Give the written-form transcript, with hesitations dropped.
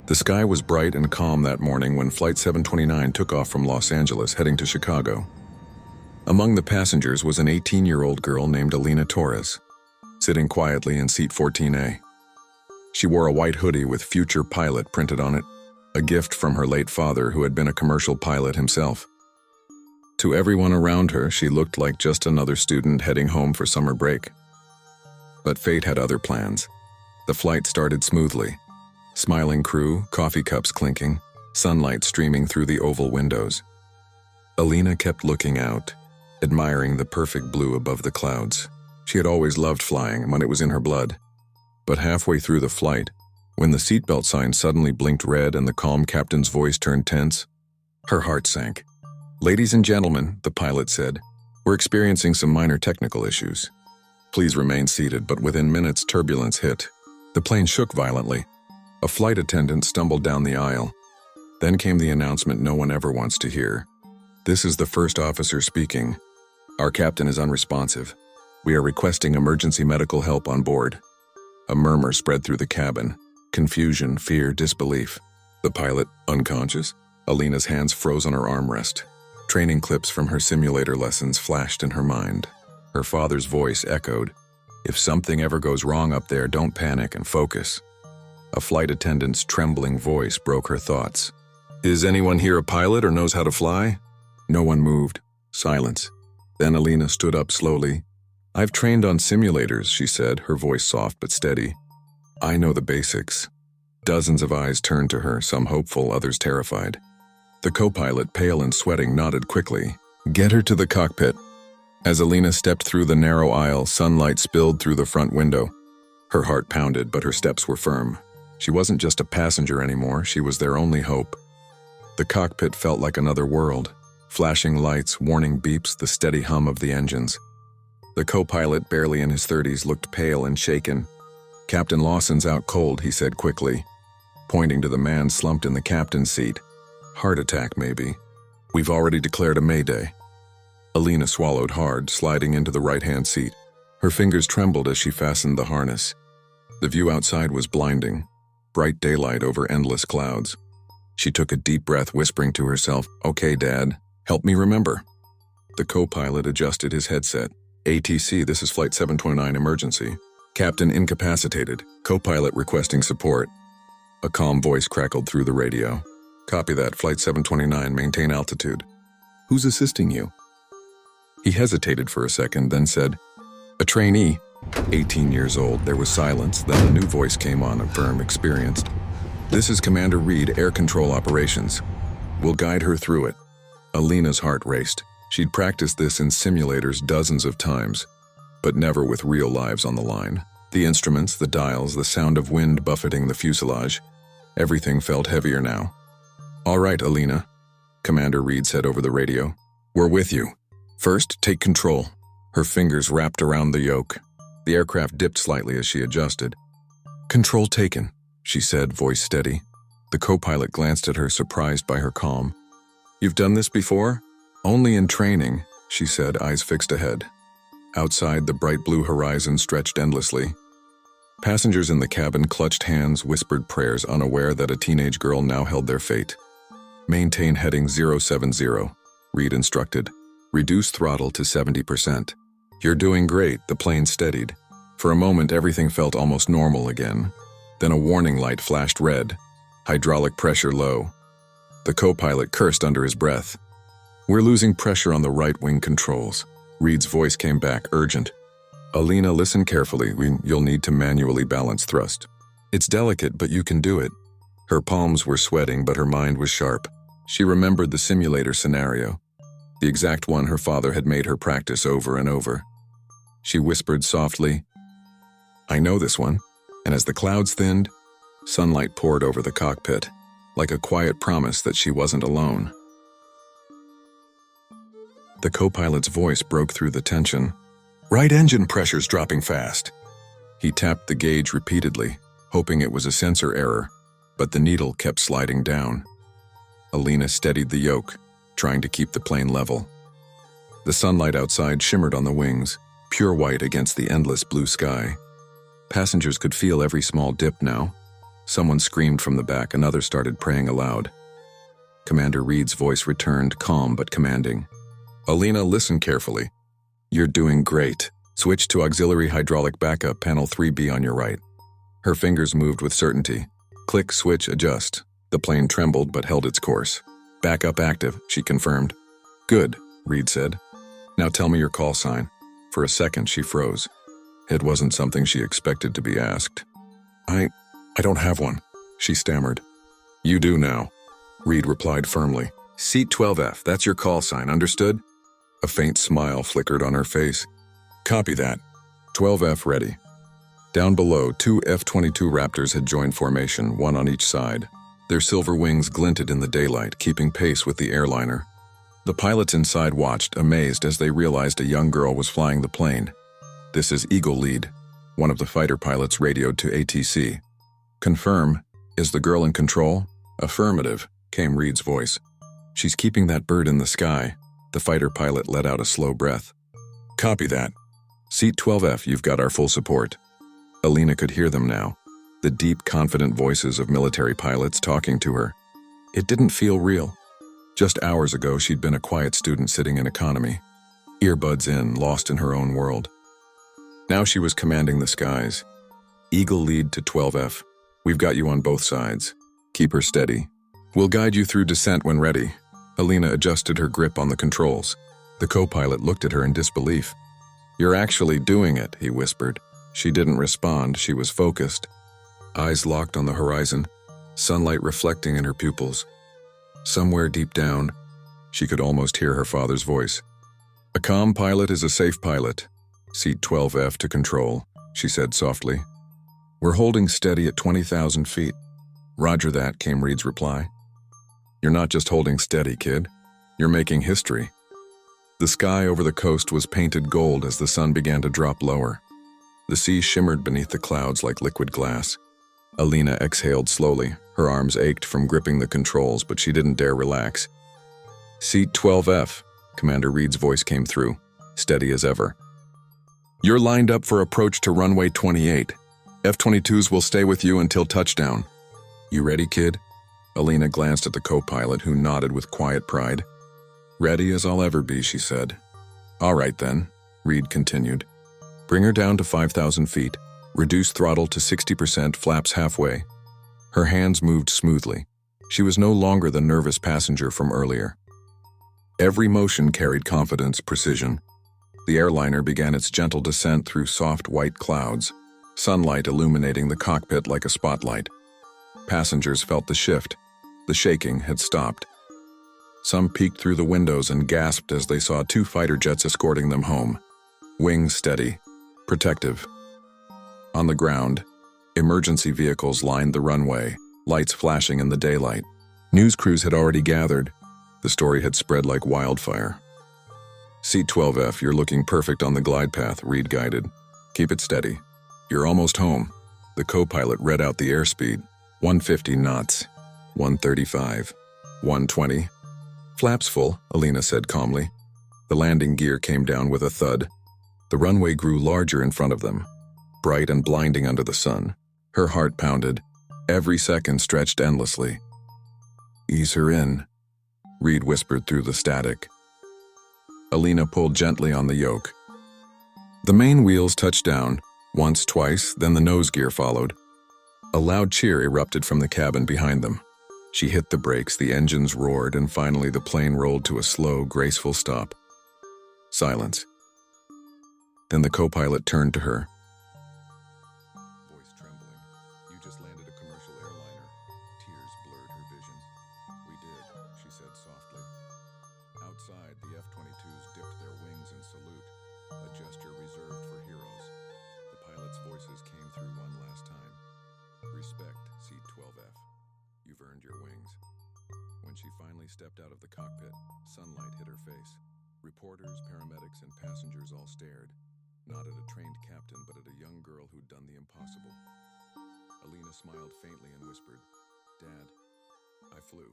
The sky was bright and calm that morning when Flight 729 took off from Los Angeles heading to Chicago. Among the passengers was an 18-year-old girl named Alina Torres, sitting quietly in seat 14A. She wore a white hoodie with "Future Pilot" printed on it, a gift from her late father who had been a commercial pilot himself. To everyone around her, she looked like just another student heading home for summer break. But fate had other plans. The flight started smoothly. Smiling crew, coffee cups clinking, sunlight streaming through the oval windows. Alina kept looking out, admiring the perfect blue above the clouds. She had always loved flying when it was in her blood. But halfway through the flight, when the seatbelt sign suddenly blinked red and the calm captain's voice turned tense, her heart sank. "Ladies and gentlemen," the pilot said, "we're experiencing some minor technical issues. Please remain seated," but within minutes turbulence hit. The plane shook violently. A flight attendant stumbled down the aisle. Then came the announcement no one ever wants to hear. "This is the first officer speaking. Our captain is unresponsive. We are requesting emergency medical help on board." A murmur spread through the cabin. Confusion, fear, disbelief. The pilot, unconscious? Alina's hands froze on her armrest. Training clips from her simulator lessons flashed in her mind. Her father's voice echoed, "If something ever goes wrong up there, don't panic and focus." A flight attendant's trembling voice broke her thoughts. "Is anyone here a pilot or knows how to fly?" No one moved. Silence. Then Alina stood up slowly. "I've trained on simulators," she said, her voice soft but steady. "I know the basics." Dozens of eyes turned to her, some hopeful, others terrified. The co-pilot, pale and sweating, nodded quickly. "Get her to the cockpit." As Alina stepped through the narrow aisle, sunlight spilled through the front window. Her heart pounded, but her steps were firm. She wasn't just a passenger anymore, she was their only hope. The cockpit felt like another world. Flashing lights, warning beeps, the steady hum of the engines. The co-pilot, barely in his 30s, looked pale and shaken. "Captain Lawson's out cold," he said quickly, pointing to the man slumped in the captain's seat. "Heart attack, maybe. We've already declared a mayday." Alina swallowed hard, sliding into the right-hand seat. Her fingers trembled as she fastened the harness. The view outside was blinding. Bright daylight over endless clouds. She took a deep breath, whispering to herself, "Okay, Dad, help me remember." The co-pilot adjusted his headset. "ATC, this is Flight 729 emergency. Captain incapacitated. Co-pilot requesting support." A calm voice crackled through the radio. "Copy that, Flight 729, maintain altitude." "Who's assisting you?" He hesitated for a second, then said, "A trainee." 18 years old. There was silence, then a new voice came on, firm, experienced. "This is Commander Reed, Air Control Operations. We'll guide her through it." Alina's heart raced. She'd practiced this in simulators dozens of times, but never with real lives on the line. The instruments, the dials, the sound of wind buffeting the fuselage. Everything felt heavier now. "All right, Alina," Commander Reed said over the radio. "We're with you. First, take control." Her fingers wrapped around the yoke. The aircraft dipped slightly as she adjusted. "Control taken," she said, voice steady. The co-pilot glanced at her, surprised by her calm. "You've done this before?" "Only in training," she said, eyes fixed ahead. Outside, the bright blue horizon stretched endlessly. Passengers in the cabin clutched hands, whispered prayers, unaware that a teenage girl now held their fate. "Maintain heading 070, Reed instructed. "Reduce throttle to 70%. "You're doing great," the plane steadied. For a moment, everything felt almost normal again. Then a warning light flashed red. Hydraulic pressure low. The co-pilot cursed under his breath. "We're losing pressure on the right wing controls." Reed's voice came back, urgent. "Alina, listen carefully. You'll need to manually balance thrust. It's delicate, but you can do it." Her palms were sweating, but her mind was sharp. She remembered the simulator scenario, the exact one her father had made her practice over and over. She whispered softly, "I know this one." And as the clouds thinned, sunlight poured over the cockpit, like a quiet promise that she wasn't alone. The co-pilot's voice broke through the tension. "Right engine pressure's dropping fast." He tapped the gauge repeatedly, hoping it was a sensor error, but the needle kept sliding down. Alina steadied the yoke, trying to keep the plane level. The sunlight outside shimmered on the wings, pure white against the endless blue sky. Passengers could feel every small dip now. Someone screamed from the back, another started praying aloud. Commander Reed's voice returned, calm but commanding. Alina, listen carefully. You're doing great. Switch to auxiliary hydraulic backup, panel 3B on your right. Her fingers moved with certainty. Click, switch, adjust. The plane trembled but held its course. Backup active, she confirmed. Good, Reed said. Now tell me your call sign. For a second, she froze. It wasn't something she expected to be asked. I don't have one, she stammered. You do now, Reed replied firmly. Seat 12F, that's your call sign, understood? A faint smile flickered on her face. Copy that. 12F ready. Down below, 2 F-22 Raptors had joined formation, one on each side. Their silver wings glinted in the daylight, keeping pace with the airliner. The pilots inside watched, amazed as they realized a young girl was flying the plane. This is Eagle Lead, one of the fighter pilots radioed to ATC. Confirm, is the girl in control? Affirmative, came Reed's voice. She's keeping that bird in the sky. The fighter pilot let out a slow breath. Copy that. Seat 12F, you've got our full support. Alina could hear them now, the deep, confident voices of military pilots talking to her. It didn't feel real. Just hours ago, she'd been a quiet student sitting in economy, earbuds in, lost in her own world. Now she was commanding the skies. Eagle Lead to 12F. We've got you on both sides. Keep her steady. We'll guide you through descent when ready. Alina adjusted her grip on the controls. The co-pilot looked at her in disbelief. You're actually doing it, he whispered. She didn't respond, she was focused. Eyes locked on the horizon, sunlight reflecting in her pupils. Somewhere deep down, she could almost hear her father's voice. A calm pilot is a safe pilot. Seat 12F to control, she said softly. We're holding steady at 20,000 feet. Roger that, came Reed's reply. You're not just holding steady, kid. You're making history. The sky over the coast was painted gold as the sun began to drop lower. The sea shimmered beneath the clouds like liquid glass. Alina exhaled slowly. Her arms ached from gripping the controls, but she didn't dare relax. Seat 12F, Commander Reed's voice came through, steady as ever. You're lined up for approach to runway 28. F-22s will stay with you until touchdown. You ready, kid? Alina glanced at the co-pilot, who nodded with quiet pride. Ready as I'll ever be, she said. All right then, Reed continued. Bring her down to 5,000 feet. Reduce throttle to 60%, flaps halfway. Her hands moved smoothly. She was no longer the nervous passenger from earlier. Every motion carried confidence, precision. The airliner began its gentle descent through soft white clouds, sunlight illuminating the cockpit like a spotlight. Passengers felt the shift. The shaking had stopped. Some peeked through the windows and gasped as they saw 2 fighter jets escorting them home. Wings steady, protective. On the ground, emergency vehicles lined the runway, lights flashing in the daylight. News crews had already gathered. The story had spread like wildfire. Seat 12F, you're looking perfect on the glide path, Reed guided. Keep it steady. You're almost home. The co-pilot read out the airspeed. 150 knots. 135. 120. Flaps full, Alina said calmly. The landing gear came down with a thud. The runway grew larger in front of them, bright and blinding under the sun. Her heart pounded. Every second stretched endlessly. Ease her in, Reed whispered through the static. Alina pulled gently on the yoke. The main wheels touched down, once, twice, then the nose gear followed. A loud cheer erupted from the cabin behind them. She hit the brakes, the engines roared, and finally the plane rolled to a slow, graceful stop. Silence. Then the co-pilot turned to her. Voice trembling. You just landed a commercial airliner. Tears blurred her vision. We did, she said softly. Outside, the F-22s dipped their wings in salute, a gesture reserved for heroes. The pilots' voices came through one last time. Respect, Seat 12F. You've earned your wings. When she finally stepped out of the cockpit, sunlight hit her face. Reporters, paramedics, and passengers all stared, not at a trained captain, but at a young girl who'd done the impossible. Alina smiled faintly and whispered, Dad, I flew.